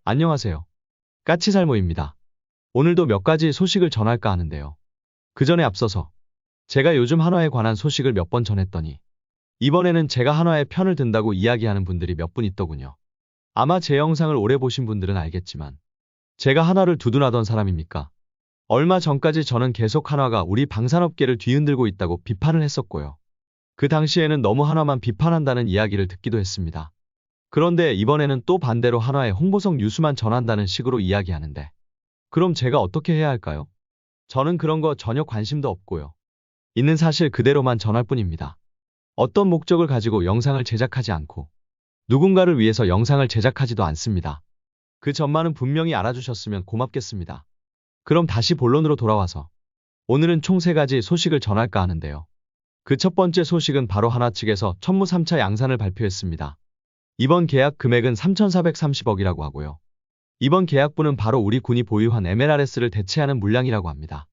안녕하세요. 까치살모입니다. 오늘도 몇 가지 소식을 전할까 하는데요. 그 전에 앞서서 제가 요즘 한화에 관한 소식을 몇 번 전했더니 이번에는 제가 한화의 편을 든다고 이야기하는 분들이 몇 분 있더군요. 아마 제 영상을 오래 보신 분들은 알겠지만 제가 한화를 두둔하던 사람입니까? 얼마 전까지 저는 계속 한화가 우리 방산업계를 뒤흔들고 있다고 비판을 했었고요. 그 당시에는 너무 한화만 비판한다는 이야기를 듣기도 했습니다. 그런데 이번에는 또 반대로 한화의 홍보성 뉴스만 전한다는 식으로 이야기하는데 그럼 제가 어떻게 해야 할까요? 저는 그런 거 전혀 관심도 없고요. 있는 사실 그대로만 전할 뿐입니다. 어떤 목적을 가지고 영상을 제작하지 않고 누군가를 위해서 영상을 제작하지도 않습니다. 그 점만은 분명히 알아주셨으면 고맙겠습니다. 그럼 다시 본론으로 돌아와서 오늘은 총 3가지 소식을 전할까 하는데요. 그 첫 번째 소식은 바로 한화 측에서 천무 3차 양산을 발표했습니다. 이번 계약 금액은 3,430억이라고 하고요. 이번 계약분은 바로 우리 군이 보유한 MLRS를 대체하는 물량이라고 합니다.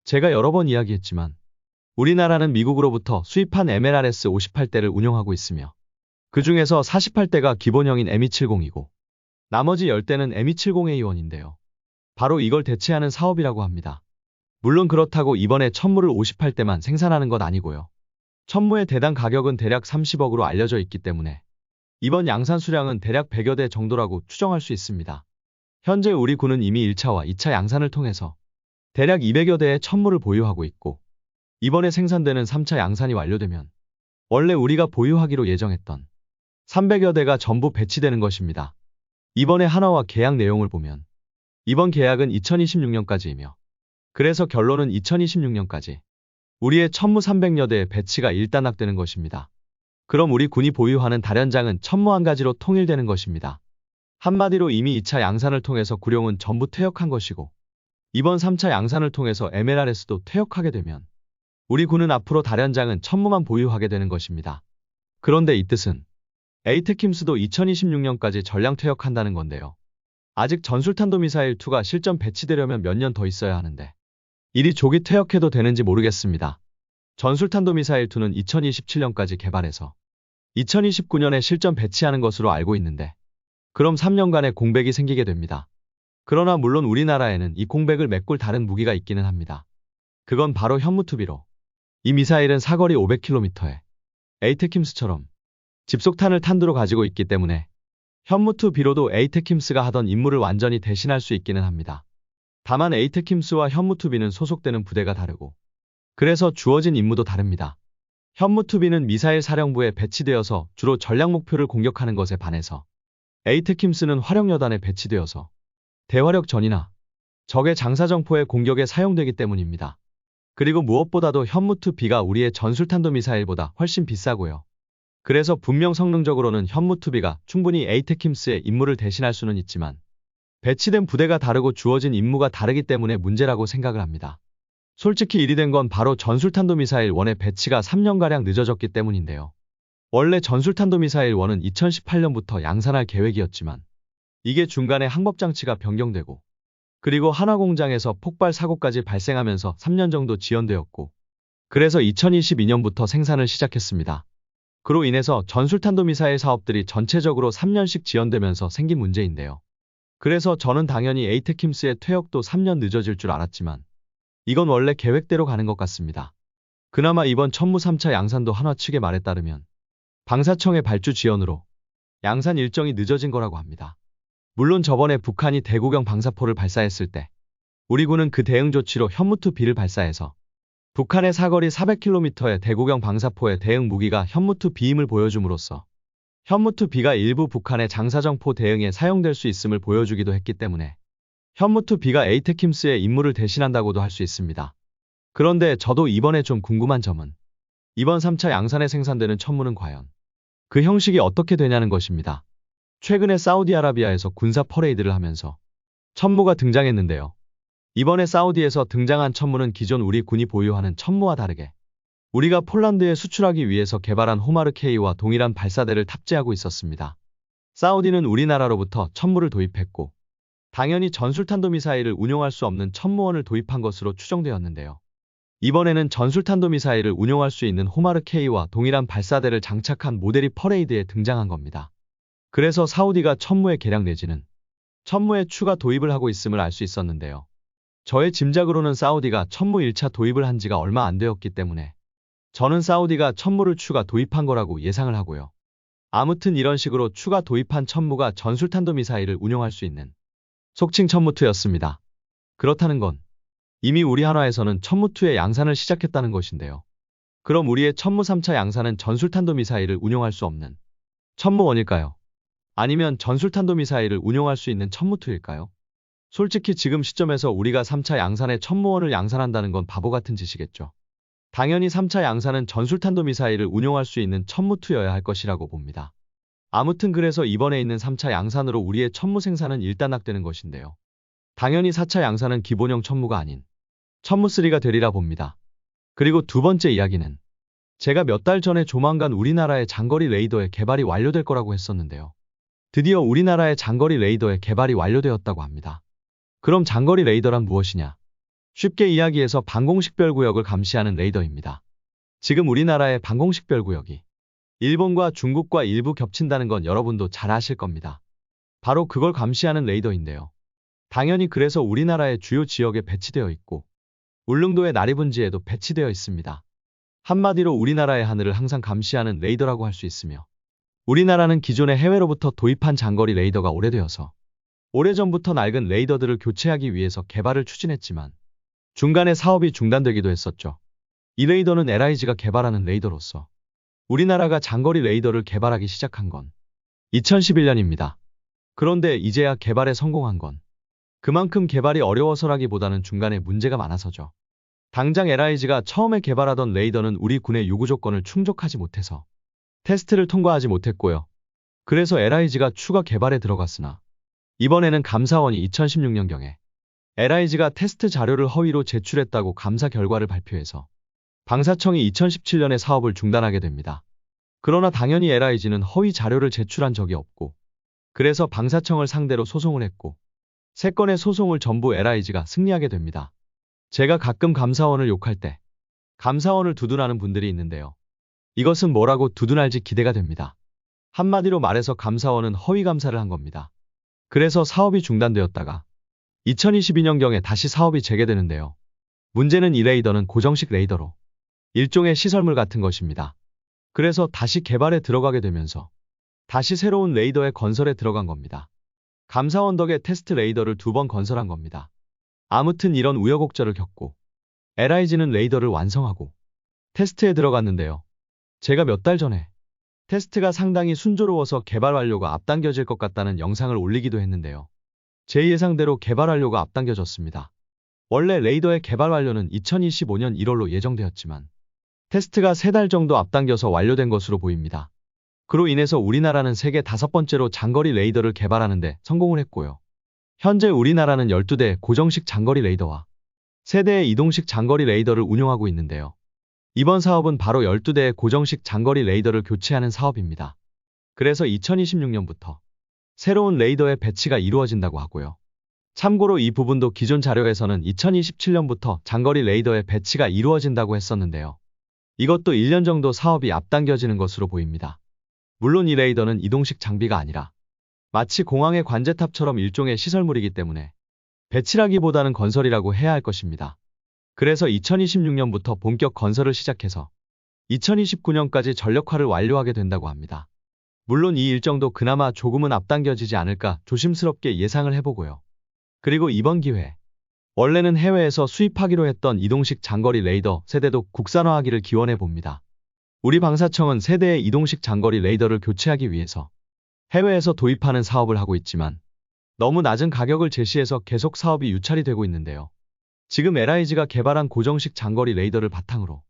제가 여러 번 이야기했지만 우리나라는 미국으로부터 수입한 MLRS 58대를 운용하고 있으며 그 중에서 48대가 기본형인 ME70이고 나머지 10대는 ME70A1인데요. 바로 이걸 대체하는 사업이라고 합니다. 물론 그렇다고 이번에 천무를 58대만 생산하는 것 아니고요. 천무의 대당 가격은 대략 30억으로 알려져 있기 때문에 이번 양산 수량은 대략 100여 대 정도라고 추정할 수 있습니다. 현재 우리 군은 이미 1차와 2차 양산을 통해서 대략 200여 대의 천무를 보유하고 있고 이번에 생산되는 3차 양산이 완료되면 원래 우리가 보유하기로 예정했던 300여 대가 전부 배치되는 것입니다. 이번에 한화와 계약 내용을 보면 이번 계약은 2026년까지이며 그래서 결론은 2026년까지 우리의 천무 300여 대의 배치가 일단락되는 것입니다. 그럼 우리 군이 보유하는 다련장은 천무 한 가지로 통일되는 것입니다. 한마디로 이미 2차 양산을 통해서 구룡은 전부 퇴역한 것이고 이번 3차 양산을 통해서 MLRS도 퇴역하게 되면 우리 군은 앞으로 다련장은 천무만 보유하게 되는 것입니다. 그런데 이 뜻은 에이테킴스도 2026년까지 전량 퇴역한다는 건데요. 아직 전술탄도미사일2가 실전 배치되려면 몇 년 더 있어야 하는데 이리 조기 퇴역해도 되는지 모르겠습니다. 전술탄도미사일2는 2027년까지 개발해서 2029년에 실전 배치하는 것으로 알고 있는데 그럼 3년간의 공백이 생기게 됩니다. 그러나 물론 우리나라에는 이 공백을 메꿀 다른 무기가 있기는 합니다. 그건 바로 현무투비로 이 미사일은 사거리 500km에 에이테킴스처럼 집속탄을 탄두로 가지고 있기 때문에 현무투비로도 에이테킴스가 하던 임무를 완전히 대신할 수 있기는 합니다. 다만 에이테킴스와 현무투비는 소속되는 부대가 다르고 그래서 주어진 임무도 다릅니다. 현무투비는 미사일 사령부에 배치되어서 주로 전략 목표를 공격하는 것에 반해서 에이테킴스는 화력여단에 배치되어서 대화력 전이나 적의 장사정포의 공격에 사용되기 때문입니다. 그리고 무엇보다도 현무투비가 우리의 전술탄도미사일보다 훨씬 비싸고요. 그래서 분명 성능적으로는 현무투비가 충분히 에이테킴스의 임무를 대신할 수는 있지만 배치된 부대가 다르고 주어진 임무가 다르기 때문에 문제라고 생각을 합니다. 솔직히 일이 된 건 바로 전술탄도미사일 1의 배치가 3년가량 늦어졌기 때문인데요. 원래 전술탄도미사일 1은 2018년부터 양산할 계획이었지만 이게 중간에 항법장치가 변경되고 그리고 한화공장에서 폭발 사고까지 발생하면서 3년 정도 지연되었고 그래서 2022년부터 생산을 시작했습니다. 그로 인해서 전술탄도미사일 사업들이 전체적으로 3년씩 지연되면서 생긴 문제인데요. 그래서 저는 당연히 에이테킴스의 퇴역도 3년 늦어질 줄 알았지만 이건 원래 계획대로 가는 것 같습니다. 그나마 이번 천무 3차 양산도 한화 측의 말에 따르면 방사청의 발주 지연으로 양산 일정이 늦어진 거라고 합니다. 물론 저번에 북한이 대구경 방사포를 발사했을 때 우리 군은 그 대응 조치로 현무투비를 발사해서 북한의 사거리 400km의 대구경 방사포의 대응 무기가 현무투비임을 보여줌으로써 현무투비가 일부 북한의 장사정포 대응에 사용될 수 있음을 보여주기도 했기 때문에 현무투비가 에이테킴스의 임무를 대신한다고도 할 수 있습니다. 그런데 저도 이번에 좀 궁금한 점은 이번 3차 양산에 생산되는 천무는 과연 그 형식이 어떻게 되냐는 것입니다. 최근에 사우디아라비아에서 군사 퍼레이드를 하면서 천무가 등장했는데요. 이번에 사우디에서 등장한 천무는 기존 우리 군이 보유하는 천무와 다르게 우리가 폴란드에 수출하기 위해서 개발한 호마르 K와 동일한 발사대를 탑재하고 있었습니다. 사우디는 우리나라로부터 천무를 도입했고 당연히 전술탄도미사일을 운용할 수 없는 천무원을 도입한 것으로 추정되었는데요. 이번에는 전술탄도미사일을 운용할 수 있는 호마르 K와 동일한 발사대를 장착한 모델이 퍼레이드에 등장한 겁니다. 그래서 사우디가 천무의 개량 내지는 천무에 추가 도입을 하고 있음을 알 수 있었는데요. 저의 짐작으로는 사우디가 천무 1차 도입을 한 지가 얼마 안 되었기 때문에 저는 사우디가 천무를 추가 도입한 거라고 예상을 하고요. 아무튼 이런 식으로 추가 도입한 천무가 전술탄도 미사일을 운용할 수 있는 속칭 천무2였습니다. 그렇다는 건 이미 우리 한화에서는 천무2의 양산을 시작했다는 것인데요. 그럼 우리의 천무 3차 양산은 전술탄도 미사일을 운용할 수 없는 천무1일까요? 아니면 전술탄도 미사일을 운용할 수 있는 천무2일까요? 솔직히 지금 시점에서 우리가 3차 양산에 천무1을 양산한다는 건 바보 같은 짓이겠죠. 당연히 3차 양산은 전술탄도 미사일을 운용할 수 있는 천무2여야 할 것이라고 봅니다. 아무튼 그래서 이번에 있는 3차 양산으로 우리의 천무 생산은 일단락되는 것인데요. 당연히 4차 양산은 기본형 천무가 아닌 천무3가 되리라 봅니다. 그리고 두 번째 이야기는 제가 몇 달 전에 조만간 우리나라의 장거리 레이더의 개발이 완료될 거라고 했었는데요. 드디어 우리나라의 장거리 레이더의 개발이 완료되었다고 합니다. 그럼 장거리 레이더란 무엇이냐? 쉽게 이야기해서 방공식별구역을 감시하는 레이더입니다. 지금 우리나라의 방공식별구역이 일본과 중국과 일부 겹친다는 건 여러분도 잘 아실 겁니다. 바로 그걸 감시하는 레이더인데요. 당연히 그래서 우리나라의 주요 지역에 배치되어 있고 울릉도의 나리분지에도 배치되어 있습니다. 한마디로 우리나라의 하늘을 항상 감시하는 레이더라고 할 수 있으며 우리나라는 기존에 해외로부터 도입한 장거리 레이더가 오래되어서 오래전부터 낡은 레이더들을 교체하기 위해서 개발을 추진했지만 중간에 사업이 중단되기도 했었죠. 이 레이더는 LIG가 개발하는 레이더로서 우리나라가 장거리 레이더를 개발하기 시작한 건 2011년입니다. 그런데 이제야 개발에 성공한 건 그만큼 개발이 어려워서라기보다는 중간에 문제가 많아서죠. 당장 LIG가 처음에 개발하던 레이더는 우리 군의 요구 조건을 충족하지 못해서 테스트를 통과하지 못했고요. 그래서 LIG가 추가 개발에 들어갔으나 이번에는 감사원이 2016년경에 LIG가 테스트 자료를 허위로 제출했다고 감사 결과를 발표해서 방사청이 2017년에 사업을 중단하게 됩니다. 그러나 당연히 LIG는 허위 자료를 제출한 적이 없고 그래서 방사청을 상대로 소송을 했고 3건의 소송을 전부 LIG가 승리하게 됩니다. 제가 가끔 감사원을 욕할 때 감사원을 두둔하는 분들이 있는데요. 이것은 뭐라고 두둔할지 기대가 됩니다. 한마디로 말해서 감사원은 허위 감사를 한 겁니다. 그래서 사업이 중단되었다가 2022년경에 다시 사업이 재개되는데요. 문제는 이 레이더는 고정식 레이더로 일종의 시설물 같은 것입니다. 그래서 다시 개발에 들어가게 되면서 다시 새로운 레이더의 건설에 들어간 겁니다. 감사원 덕에 테스트 레이더를 2번 건설한 겁니다. 아무튼 이런 우여곡절을 겪고 LIG는 레이더를 완성하고 테스트에 들어갔는데요. 제가 몇 달 전에 테스트가 상당히 순조로워서 개발 완료가 앞당겨질 것 같다는 영상을 올리기도 했는데요. 제 예상대로 개발 완료가 앞당겨졌습니다. 원래 레이더의 개발 완료는 2025년 1월로 예정되었지만 테스트가 3달 정도 앞당겨서 완료된 것으로 보입니다. 그로 인해서 우리나라는 세계 5번째로 장거리 레이더를 개발하는 데 성공을 했고요. 현재 우리나라는 12대의 고정식 장거리 레이더와 3대의 이동식 장거리 레이더를 운용하고 있는데요. 이번 사업은 바로 12대의 고정식 장거리 레이더를 교체하는 사업입니다. 그래서 2026년부터 새로운 레이더의 배치가 이루어진다고 하고요. 참고로 이 부분도 기존 자료에서는 2027년부터 장거리 레이더의 배치가 이루어진다고 했었는데요. 이것도 1년 정도 사업이 앞당겨지는 것으로 보입니다. 물론 이 레이더는 이동식 장비가 아니라 마치 공항의 관제탑처럼 일종의 시설물이기 때문에 배치라기보다는 건설이라고 해야 할 것입니다. 그래서 2026년부터 본격 건설을 시작해서 2029년까지 전력화를 완료하게 된다고 합니다. 물론 이 일정도 그나마 조금은 앞당겨지지 않을까 조심스럽게 예상을 해보고요. 그리고 이번 기회에 원래는 해외에서 수입하기로 했던 이동식 장거리 레이더 세대도 국산화하기를 기원해 봅니다. 우리 방사청은 세대의 이동식 장거리 레이더를 교체하기 위해서 해외에서 도입하는 사업을 하고 있지만 너무 낮은 가격을 제시해서 계속 사업이 유찰이 되고 있는데요. 지금 LIG가 개발한 고정식 장거리 레이더를 바탕으로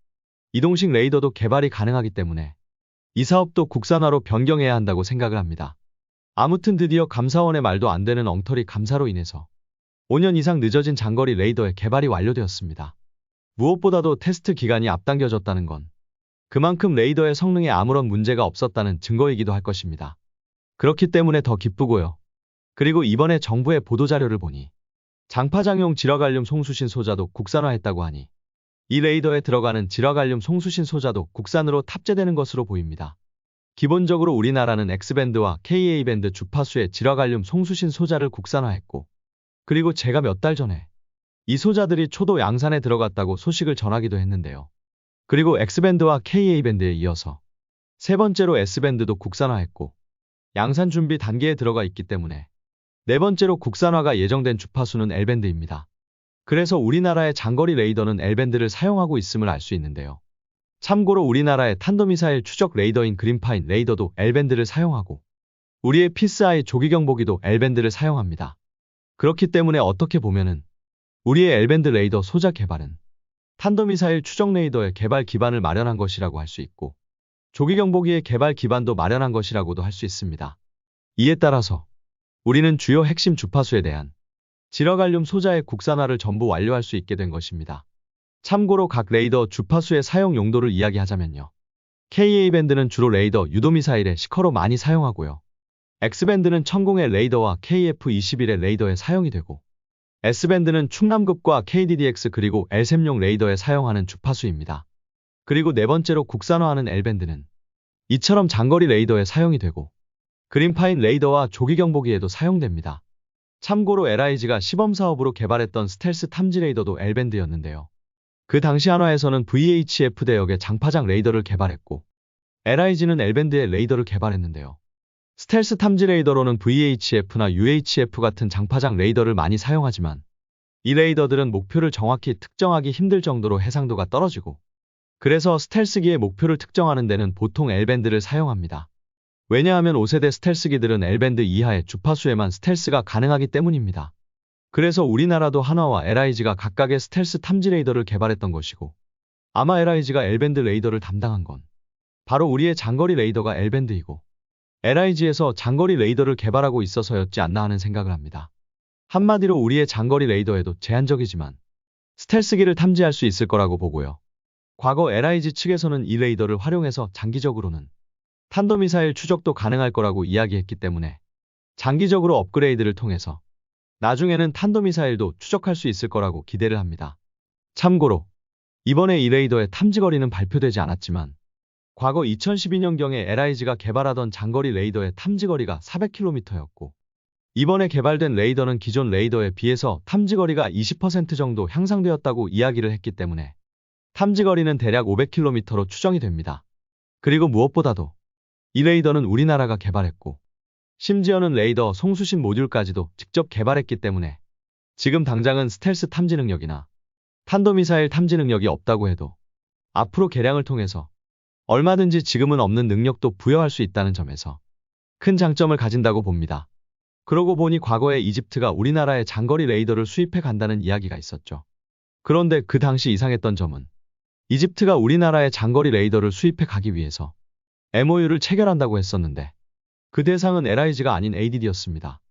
이동식 레이더도 개발이 가능하기 때문에 이 사업도 국산화로 변경해야 한다고 생각을 합니다. 아무튼 드디어 감사원의 말도 안 되는 엉터리 감사로 인해서 5년 이상 늦어진 장거리 레이더의 개발이 완료되었습니다. 무엇보다도 테스트 기간이 앞당겨졌다는 건 그만큼 레이더의 성능에 아무런 문제가 없었다는 증거이기도 할 것입니다. 그렇기 때문에 더 기쁘고요. 그리고 이번에 정부의 보도자료를 보니 장파장용 질화갈륨 송수신 소자도 국산화했다고 하니 이 레이더에 들어가는 질화갈륨 송수신 소자도 국산으로 탑재되는 것으로 보입니다. 기본적으로 우리나라는 X밴드와 KA밴드 주파수의 질화갈륨 송수신 소자를 국산화했고, 그리고 제가 몇 달 전에 이 소자들이 초도 양산에 들어갔다고 소식을 전하기도 했는데요. 그리고 X밴드와 KA밴드에 이어서 세 번째로 S밴드도 국산화했고, 양산 준비 단계에 들어가 있기 때문에 네 번째로 국산화가 예정된 주파수는 L밴드입니다. 그래서 우리나라의 장거리 레이더는 L밴드를 사용하고 있음을 알 수 있는데요. 참고로 우리나라의 탄도미사일 추적 레이더인 그린파인 레이더도 L밴드를 사용하고, 우리의 피스아이 조기경보기도 L밴드를 사용합니다. 그렇기 때문에 어떻게 보면은 우리의 L밴드 레이더 소자 개발은 탄도미사일 추적 레이더의 개발 기반을 마련한 것이라고 할 수 있고, 조기경보기의 개발 기반도 마련한 것이라고도 할 수 있습니다. 이에 따라서 우리는 주요 핵심 주파수에 대한 질화갈륨 소자의 국산화를 전부 완료할 수 있게 된 것입니다. 참고로 각 레이더 주파수의 사용 용도를 이야기하자면요. KA밴드는 주로 레이더 유도미사일의 시커로 많이 사용하고요. X밴드는 천공의 레이더와 KF-21의 레이더에 사용이 되고, S밴드는 충남급과 KDDX 그리고 LSAM용 레이더에 사용하는 주파수입니다. 그리고 네 번째로 국산화하는 L밴드는 이처럼 장거리 레이더에 사용이 되고, 그린파인 레이더와 조기경보기에도 사용됩니다. 참고로 LIG가 시범사업으로 개발했던 스텔스 탐지 레이더도 L밴드였는데요. 그 당시 한화에서는 VHF 대역의 장파장 레이더를 개발했고, LIG는 L밴드의 레이더를 개발했는데요. 스텔스 탐지 레이더로는 VHF나 UHF 같은 장파장 레이더를 많이 사용하지만, 이 레이더들은 목표를 정확히 특정하기 힘들 정도로 해상도가 떨어지고, 그래서 스텔스기의 목표를 특정하는 데는 보통 L밴드를 사용합니다. 왜냐하면 5세대 스텔스기들은 L밴드 이하의 주파수에만 스텔스가 가능하기 때문입니다. 그래서 우리나라도 한화와 LIG가 각각의 스텔스 탐지 레이더를 개발했던 것이고, 아마 LIG가 L밴드 레이더를 담당한 건 바로 우리의 장거리 레이더가 L밴드이고, LIG에서 장거리 레이더를 개발하고 있어서였지 않나 하는 생각을 합니다. 한마디로 우리의 장거리 레이더에도 제한적이지만 스텔스기를 탐지할 수 있을 거라고 보고요. 과거 LIG 측에서는 이 레이더를 활용해서 장기적으로는 탄도미사일 추적도 가능할 거라고 이야기했기 때문에 장기적으로 업그레이드를 통해서 나중에는 탄도미사일도 추적할 수 있을 거라고 기대를 합니다. 참고로 이번에 이 레이더의 탐지거리는 발표되지 않았지만, 과거 2012년경에 LIG가 개발하던 장거리 레이더의 탐지거리가 400km였고, 이번에 개발된 레이더는 기존 레이더에 비해서 탐지거리가 20% 정도 향상되었다고 이야기를 했기 때문에 탐지거리는 대략 500km로 추정이 됩니다. 그리고 무엇보다도 이 레이더는 우리나라가 개발했고, 심지어는 레이더 송수신 모듈까지도 직접 개발했기 때문에 지금 당장은 스텔스 탐지 능력이나 탄도미사일 탐지 능력이 없다고 해도 앞으로 개량을 통해서 얼마든지 지금은 없는 능력도 부여할 수 있다는 점에서 큰 장점을 가진다고 봅니다. 그러고 보니 과거에 이집트가 우리나라에 장거리 레이더를 수입해 간다는 이야기가 있었죠. 그런데 그 당시 이상했던 점은 이집트가 우리나라에 장거리 레이더를 수입해 가기 위해서 MOU를 체결한다고 했었는데, 그 대상은 LIG가 아닌 ADD였습니다.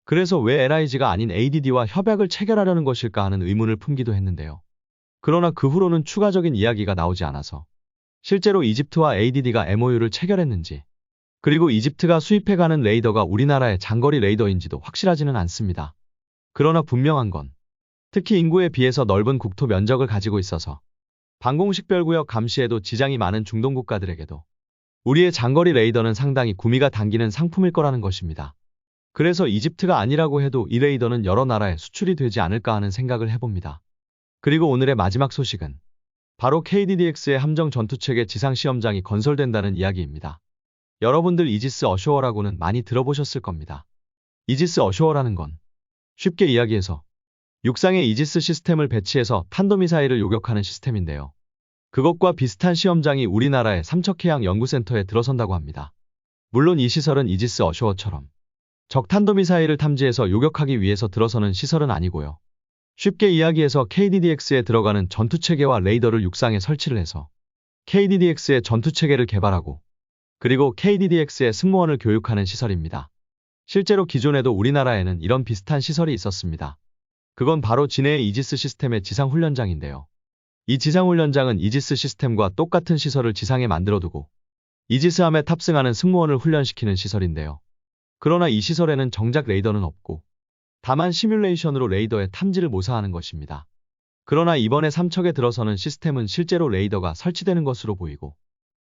그래서 왜 LIG가 아닌 ADD와 협약을 체결하려는 것일까 하는 의문을 품기도 했는데요. 그러나 그 후로는 추가적인 이야기가 나오지 않아서 실제로 이집트와 ADD가 MOU를 체결했는지, 그리고 이집트가 수입해가는 레이더가 우리나라의 장거리 레이더인지도 확실하지는 않습니다. 그러나 분명한 건 특히 인구에 비해서 넓은 국토 면적을 가지고 있어서 방공식별구역 감시에도 지장이 많은 중동 국가들에게도 우리의 장거리 레이더는 상당히 구미가 당기는 상품일 거라는 것입니다. 그래서 이집트가 아니라고 해도 이 레이더는 여러 나라에 수출이 되지 않을까 하는 생각을 해봅니다. 그리고 오늘의 마지막 소식은 바로 KDDX의 함정 전투체계 지상시험장이 건설된다는 이야기입니다. 여러분들 이지스 어쇼어라고는 많이 들어보셨을 겁니다. 이지스 어쇼어라는 건 쉽게 이야기해서 육상에 이지스 시스템을 배치해서 탄도미사일을 요격하는 시스템인데요. 그것과 비슷한 시험장이 우리나라의 삼척해양연구센터에 들어선다고 합니다. 물론 이 시설은 이지스 어쇼어처럼 적 탄도미사일을 탐지해서 요격하기 위해서 들어서는 시설은 아니고요. 쉽게 이야기해서 KDDX에 들어가는 전투체계와 레이더를 육상에 설치를 해서 KDDX의 전투체계를 개발하고, 그리고 KDDX의 승무원을 교육하는 시설입니다. 실제로 기존에도 우리나라에는 이런 비슷한 시설이 있었습니다. 그건 바로 진해의 이지스 시스템의 지상훈련장인데요. 이 지상훈련장은 이지스 시스템과 똑같은 시설을 지상에 만들어두고 이지스함에 탑승하는 승무원을 훈련시키는 시설인데요. 그러나 이 시설에는 정작 레이더는 없고 다만 시뮬레이션으로 레이더의 탐지를 모사하는 것입니다. 그러나 이번에 삼척에 들어서는 시스템은 실제로 레이더가 설치되는 것으로 보이고,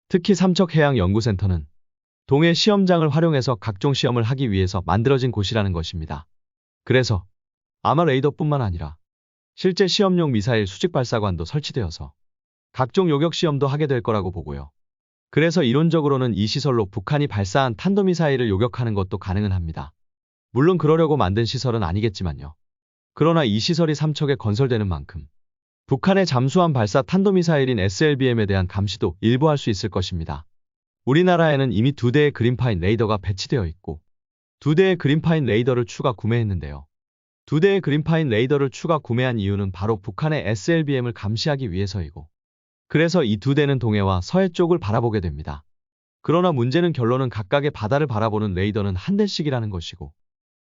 특히 삼척해양연구센터는 동해 시험장을 활용해서 각종 시험을 하기 위해서 만들어진 곳이라는 것입니다. 그래서 아마 레이더뿐만 아니라 실제 시험용 미사일 수직 발사관도 설치되어서 각종 요격 시험도 하게 될 거라고 보고요. 그래서 이론적으로는 이 시설로 북한이 발사한 탄도미사일을 요격하는 것도 가능은 합니다. 물론 그러려고 만든 시설은 아니겠지만요. 그러나 이 시설이 삼척에 건설되는 만큼 북한의 잠수함 발사 탄도미사일인 SLBM에 대한 감시도 일부 할 수 있을 것입니다. 우리나라에는 이미 2대의 그린파인 레이더가 배치되어 있고 2대의 그린파인 레이더를 추가 구매했는데요. 2대의 그린파인 레이더를 추가 구매한 이유는 바로 북한의 SLBM을 감시하기 위해서이고 그래서 이 2대는 동해와 서해 쪽을 바라보게 됩니다. 그러나 문제는 결론은 각각의 바다를 바라보는 레이더는 한 대씩이라는 것이고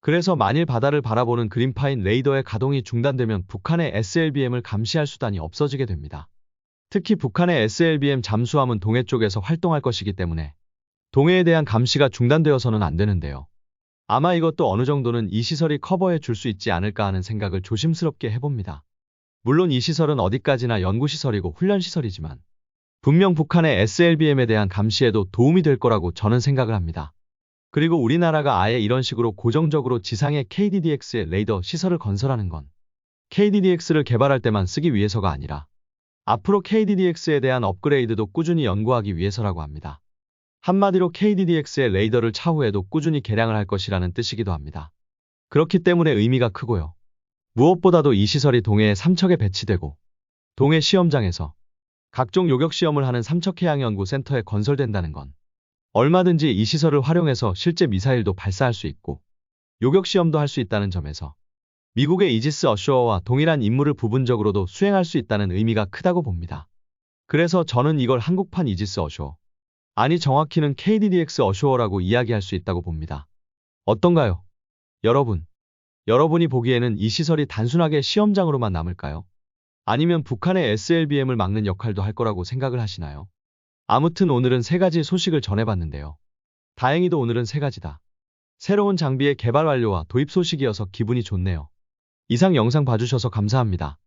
그래서 만일 바다를 바라보는 그린파인 레이더의 가동이 중단되면 북한의 SLBM을 감시할 수단이 없어지게 됩니다. 특히 북한의 SLBM 잠수함은 동해 쪽에서 활동할 것이기 때문에 동해에 대한 감시가 중단되어서는 안 되는데요. 아마 이것도 어느 정도는 이 시설이 커버해 줄 수 있지 않을까 하는 생각을 조심스럽게 해봅니다. 물론 이 시설은 어디까지나 연구시설이고 훈련시설이지만 분명 북한의 SLBM에 대한 감시에도 도움이 될 거라고 저는 생각을 합니다. 그리고 우리나라가 아예 이런 식으로 고정적으로 지상에 KDDX의 레이더 시설을 건설하는 건 KDDX를 개발할 때만 쓰기 위해서가 아니라 앞으로 KDDX에 대한 업그레이드도 꾸준히 연구하기 위해서라고 합니다. 한마디로 KDDX의 레이더를 차후에도 꾸준히 개량을 할 것이라는 뜻이기도 합니다. 그렇기 때문에 의미가 크고요. 무엇보다도 이 시설이 동해의 삼척에 배치되고 동해 시험장에서 각종 요격 시험을 하는 삼척해양연구센터에 건설된다는 건 얼마든지 이 시설을 활용해서 실제 미사일도 발사할 수 있고 요격 시험도 할 수 있다는 점에서 미국의 이지스 어쇼어와 동일한 임무를 부분적으로도 수행할 수 있다는 의미가 크다고 봅니다. 그래서 저는 이걸 한국판 이지스 어쇼어, 아니 정확히는 KDDX 어쇼어라고 이야기할 수 있다고 봅니다. 어떤가요? 여러분이 보기에는 이 시설이 단순하게 시험장으로만 남을까요? 아니면 북한의 SLBM을 막는 역할도 할 거라고 생각을 하시나요? 아무튼 오늘은 3가지 소식을 전해봤는데요. 다행히도 오늘은 3가지다. 새로운 장비의 개발 완료와 도입 소식이어서 기분이 좋네요. 이상 영상 봐주셔서 감사합니다.